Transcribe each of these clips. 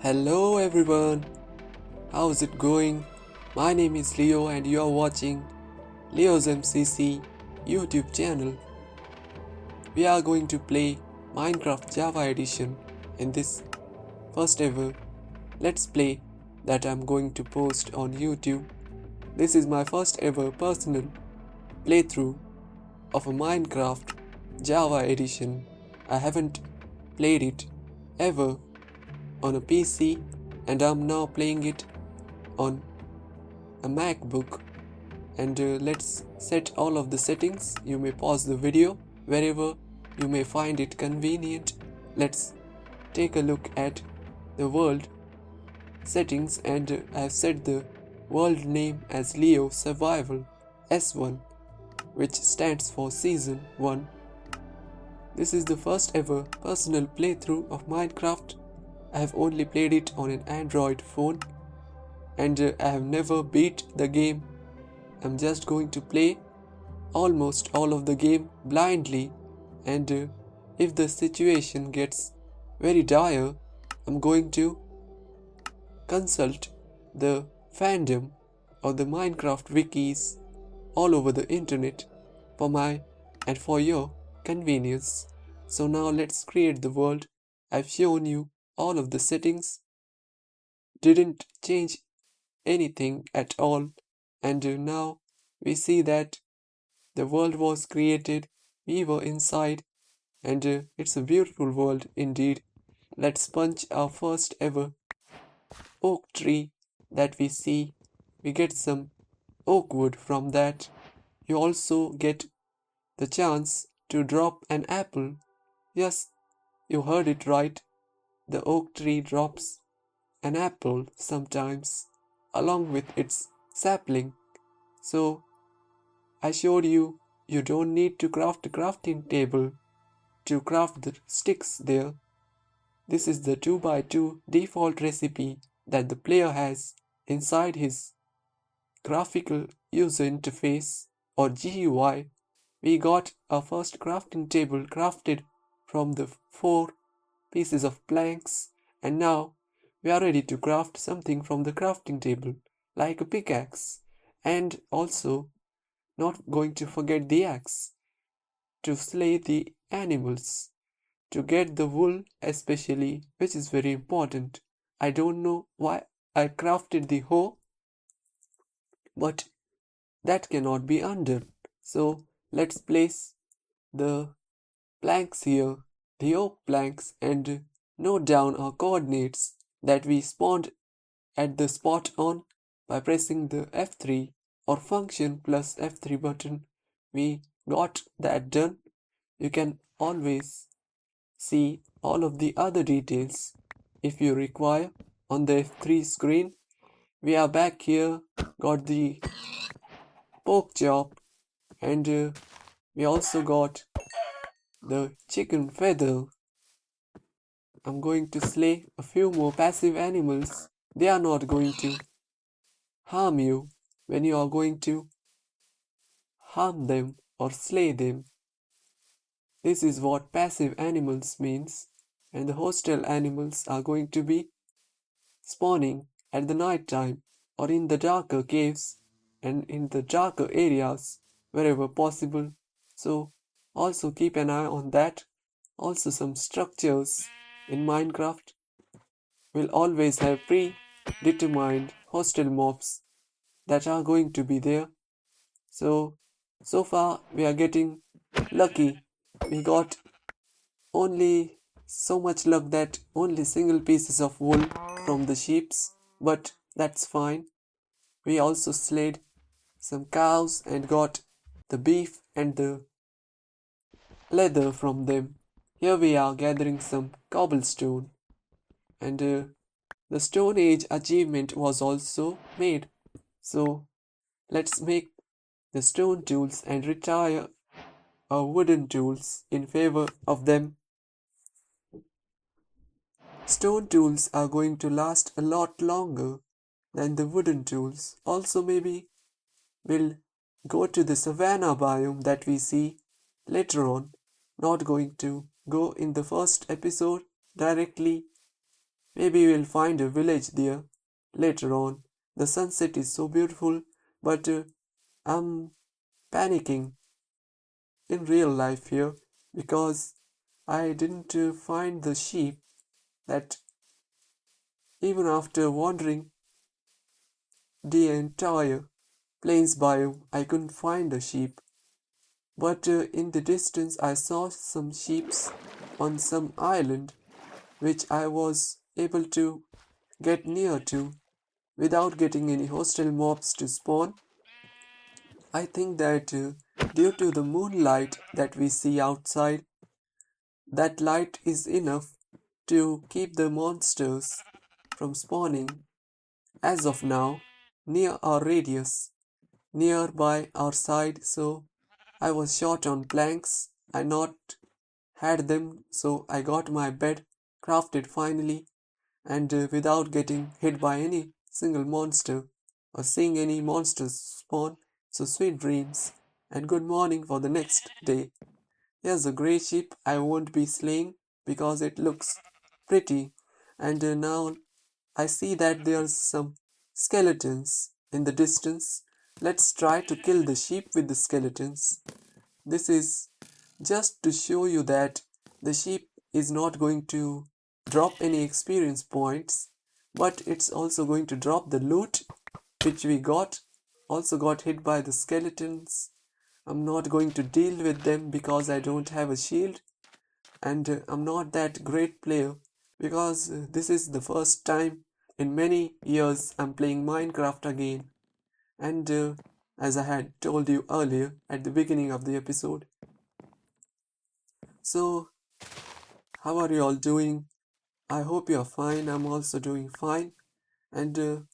Hello everyone, how's it going? My name is Leo and you are watching Leo's MCC YouTube channel. We are going to play Minecraft Java Edition in this first ever Let's Play that I'm going to post on YouTube. This is my first ever personal playthrough of a Minecraft Java Edition. I haven't played it ever on a PC and I'm now playing it on a MacBook. And let's set all of the settings. You may pause the video wherever you may find it convenient. Let's take a look at the world settings, and I've set the world name as Leo Survival S1, which stands for Season 1. This is the first ever personal playthrough of Minecraft. I have only played it on an Android phone and I have never beat the game. I'm just going to play almost all of the game blindly, and if the situation gets very dire, I'm going to consult the fandom or the Minecraft wikis all over the internet for my and for your convenience. So now let's create the world. I've shown you all of the settings, didn't change anything at all, and now we see that the world was created, we were inside, and it's a beautiful world indeed. Let's punch our first ever oak tree that we see. We get some oak wood from that. You also get the chance to drop an apple. Yes, you heard it right. The oak tree drops an apple sometimes along with its sapling. So I showed you don't need to craft a crafting table to craft the sticks there. This is the 2x2 default recipe that the player has inside his graphical user interface or GUI. We got our first crafting table crafted from the 4 pieces of planks, and now we are ready to craft something from the crafting table like a pickaxe, and also not going to forget the axe to slay the animals, to get the wool especially, which is very important. I don't know why I crafted the hoe, but that cannot be undone. So let's place the planks here, the oak planks, and note down our coordinates that we spawned at the spot on by pressing the F3 or function plus F3 button. We got that done. You can always see all of the other details if you require on the F3 screen. We are back here, got the pork chop, and we also got the chicken feather. I'm going to slay a few more passive animals. They are not going to harm you when you are going to harm them or slay them. This is what passive animals means, and the hostile animals are going to be spawning at the night time or in the darker caves and in the darker areas wherever possible. So also keep an eye on that. Also, some structures in Minecraft will always have predetermined hostile mobs that are going to be there. So far we are getting lucky. We got only so much luck that only single pieces of wool from the sheeps, but that's fine. We also slayed some cows and got the beef and the leather from them. Here we are gathering some cobblestone, and the Stone Age achievement was also made. So let's make the stone tools and retire our wooden tools in favor of them. Stone tools are going to last a lot longer than the wooden tools. Also, maybe we'll go to the savanna biome that we see later on. Not going to go in the first episode directly Maybe we'll find a village there later on. The sunset is so beautiful, but I'm panicking in real life here because I didn't find the sheep that even after wandering the entire plains biome I couldn't find a sheep. But in the distance I saw some sheeps on some island which I was able to get near to without getting any hostile mobs to spawn. I think that due to the moonlight that we see outside, that light is enough to keep the monsters from spawning as of now near our radius, nearby our side. So I was short on planks. I not had them, so I got my bed crafted finally, and without getting hit by any single monster or seeing any monsters spawn. So sweet dreams and good morning for the next day. Here's a grey sheep I won't be slaying because it looks pretty, and now I see that there's some skeletons in the distance. Let's try to kill the sheep with the skeletons. This is just to show you that the sheep is not going to drop any experience points, but it's also going to drop the loot which we got. Also got hit by the skeletons. I'm not going to deal with them because I don't have a shield, and I'm not that great player because this is the first time in many years I'm playing Minecraft again. And as I had told you earlier at the beginning of the episode. So, how are you all doing? I hope you're fine. I'm also doing fine. And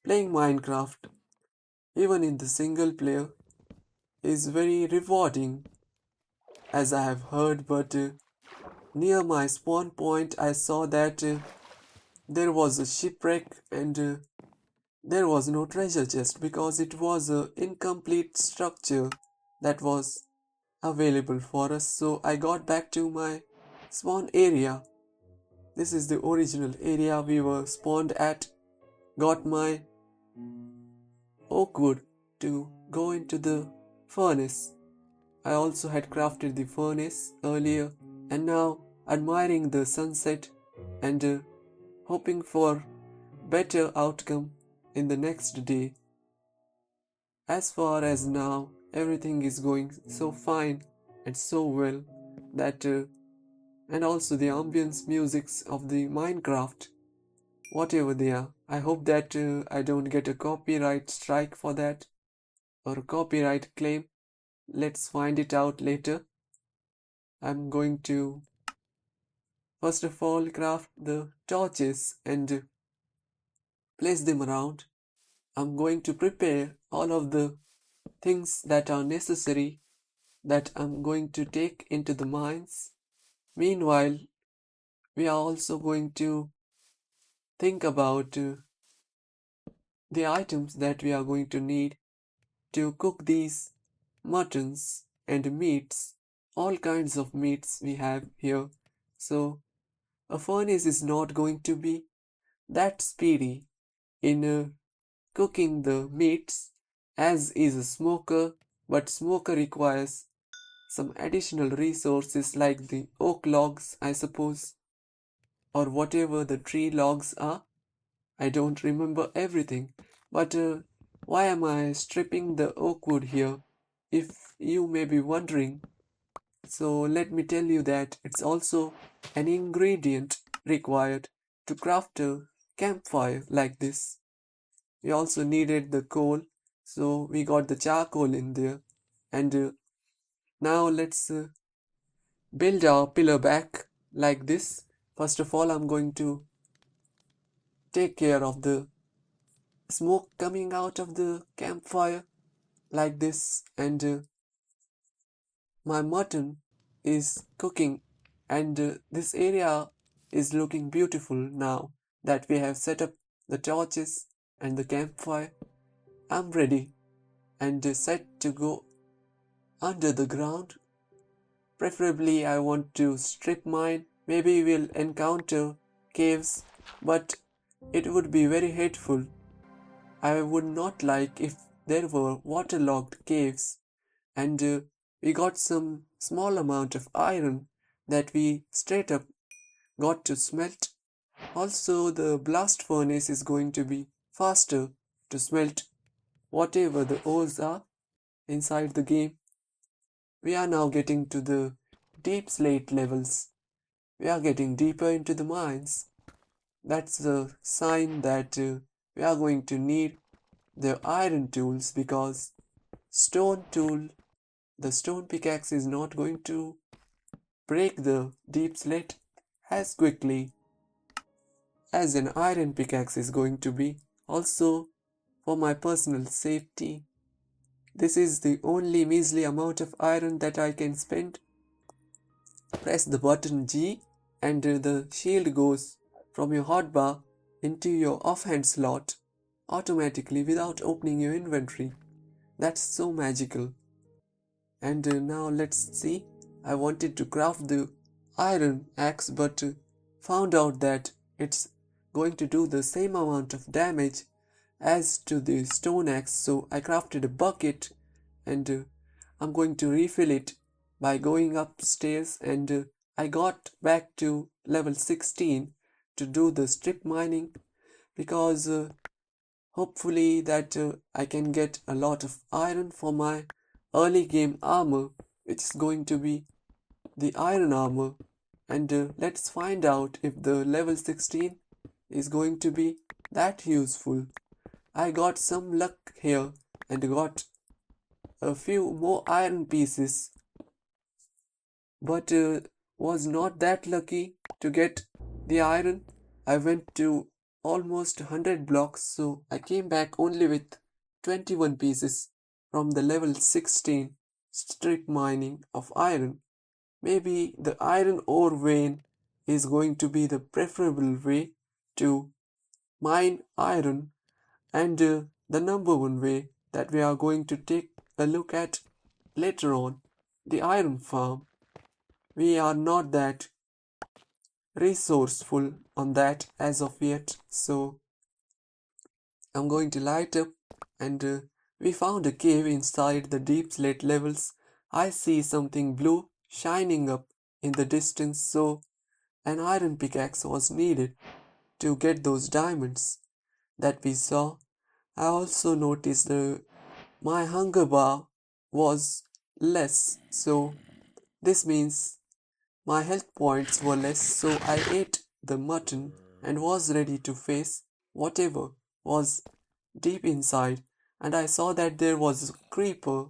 playing Minecraft, even in the single player, is very rewarding, as I have heard. But near my spawn point, I saw that there was a shipwreck and there was no treasure chest because it was an incomplete structure that was available for us. So I got back to my spawn area. This is the original area we were spawned at. Got my oak wood to go into the furnace. I also had crafted the furnace earlier and now admiring the sunset and hoping for better outcome in the next day. As far as now, everything is going so fine and so well that and also the ambience musics of the Minecraft, whatever they are. I hope that I don't get a copyright strike for that or a copyright claim. Let's find it out later. I'm going to first of all craft the torches and place them around. I'm going to prepare all of the things that are necessary that I'm going to take into the mines. Meanwhile, we are also going to think about the items that we are going to need to cook these muttons and meats, all kinds of meats we have here. So, a furnace is not going to be that speedy in cooking the meats as is a smoker, but smoker requires some additional resources like the oak logs, I suppose, or whatever the tree logs are. I don't remember everything, but why am I stripping the oak wood here? If you may be wondering, so let me tell you that it's also an ingredient required to craft a campfire like this. We also needed the coal, so we got the charcoal in there. And now let's build our pillar back like this. First of all, I'm going to take care of the smoke coming out of the campfire like this, and my mutton is cooking, and this area is looking beautiful now that we have set up the torches and the campfire. I'm ready and set to go under the ground. Preferably I want to strip mine. Maybe we'll encounter caves but it would be very hateful. I would not like if there were waterlogged caves and we got some small amount of iron that we straight up got to smelt. Also, the blast furnace is going to be faster to smelt whatever the ores are inside the game. We are now getting to the deep slate levels. We are getting deeper into the mines. That's a sign that we are going to need the iron tools because stone tool, the stone pickaxe is not going to break the deep slate as quickly as an iron pickaxe is going to be. Also, for my personal safety, this is the only measly amount of iron that I can spend. Press the button G and the shield goes from your hotbar into your offhand slot automatically without opening your inventory. That's so magical. And now let's see. I wanted to craft the iron axe but found out that it's going to do the same amount of damage as to the stone axe, so I crafted a bucket and I'm going to refill it by going upstairs and I got back to level 16 to do the strip mining because hopefully that I can get a lot of iron for my early game armor, which is going to be the iron armor. And let's find out if the level 16 is going to be that useful. I got some luck here and got a few more iron pieces, but was not that lucky to get the iron. I went to almost 100 blocks, so I came back only with 21 pieces from the level 16 strip mining of iron. Maybe the iron ore vein is going to be the preferable way to mine iron, and the number one way that we are going to take a look at later on, the iron farm. We are not that resourceful on that as of yet, so I'm going to light up and we found a cave inside the deep slate levels. I see something blue shining up in the distance, so an iron pickaxe was needed to get those diamonds that we saw. I also noticed my hunger bar was less, so this means my health points were less, so I ate the mutton and was ready to face whatever was deep inside. And I saw that there was a creeper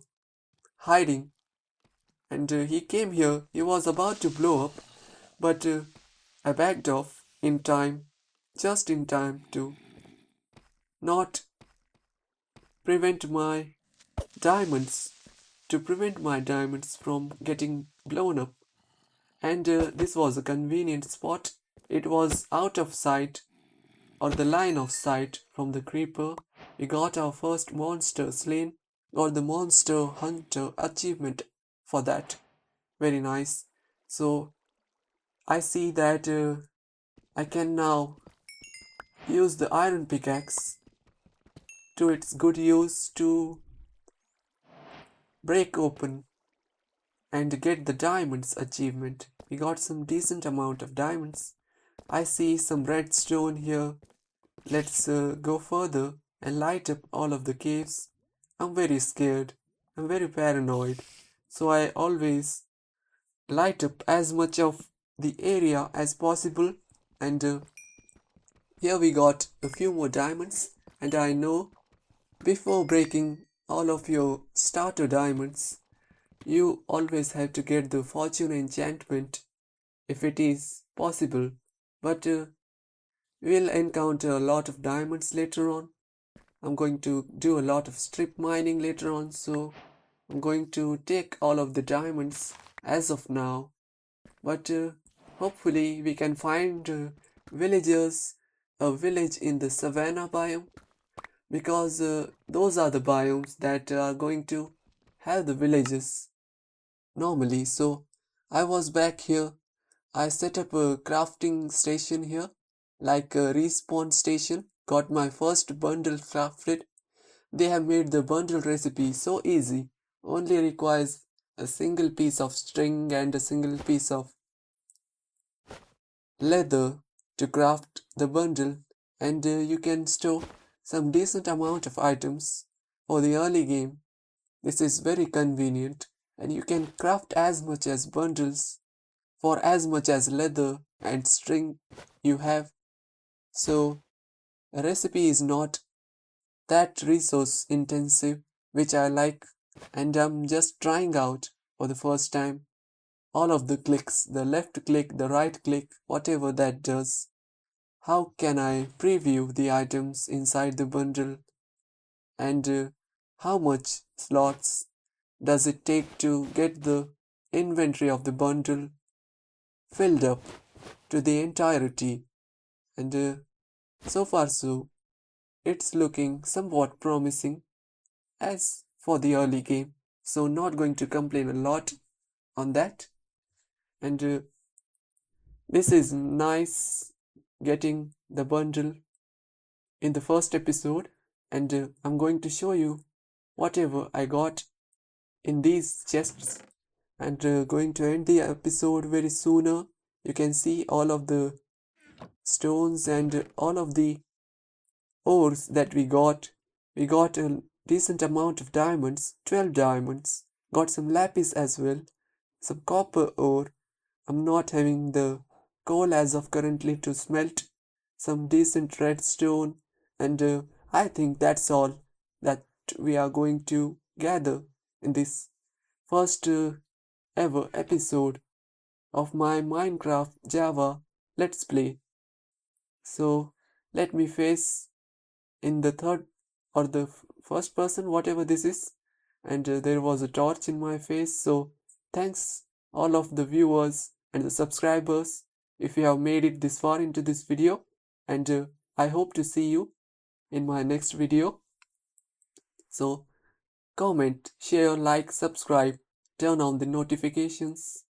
hiding, and he came here. He was about to blow up, but I backed off in time, just in time to not prevent my diamonds, to prevent my diamonds from getting blown up. And this was a convenient spot. It was out of sight or the line of sight from the creeper. We got our first monster slain, got the monster hunter achievement for that. Very nice. So I see that I can now use the iron pickaxe to its good use to break open and get the diamonds achievement. We got some decent amount of diamonds. I see some redstone here. Let's go further and light up all of the caves. I'm very scared. I'm very paranoid. So I always light up as much of the area as possible. And here we got a few more diamonds. And I know before breaking all of your starter diamonds, you always have to get the fortune enchantment if it is possible. But we'll encounter a lot of diamonds later on. I'm going to do a lot of strip mining later on, so I'm going to take all of the diamonds as of now. But hopefully we can find villagers, a village in the savannah biome, because those are the biomes that are going to have the villages normally. So I was back here. I set up a crafting station here. like a respawn station, got my first bundle crafted. They have made the bundle recipe so easy, only requires a single piece of string and a single piece of leather to craft the bundle, and you can store some decent amount of items for the early game. This is very convenient, and you can craft as much as bundles for as much as leather and string you have. So a recipe is not that resource intensive, which I like, and I'm just trying out for the first time all of the clicks, the left click, the right click, whatever that does. How can I preview the items inside the bundle, and how much slots does it take to get the inventory of the bundle filled up to the entirety? And so far so, it's looking somewhat promising as for the early game, so not going to complain a lot on that. And this is nice getting the bundle in the first episode, and I'm going to show you whatever I got in these chests, and going to end the episode very sooner. You can see all of the stones and all of the ores that we got. We got a decent amount of diamonds, 12 diamonds, got some lapis as well, some copper ore. I'm not having the coal as of currently to smelt, some decent redstone, and I think that's all that we are going to gather in this first ever episode of my Minecraft Java Let's Play. So let me face in the third or the first person, whatever this is, and there was a torch in my face. So thanks all of the viewers and the subscribers if you have made it this far into this video, and I hope to see you in my next video. So comment, share, like, subscribe, turn on the notifications.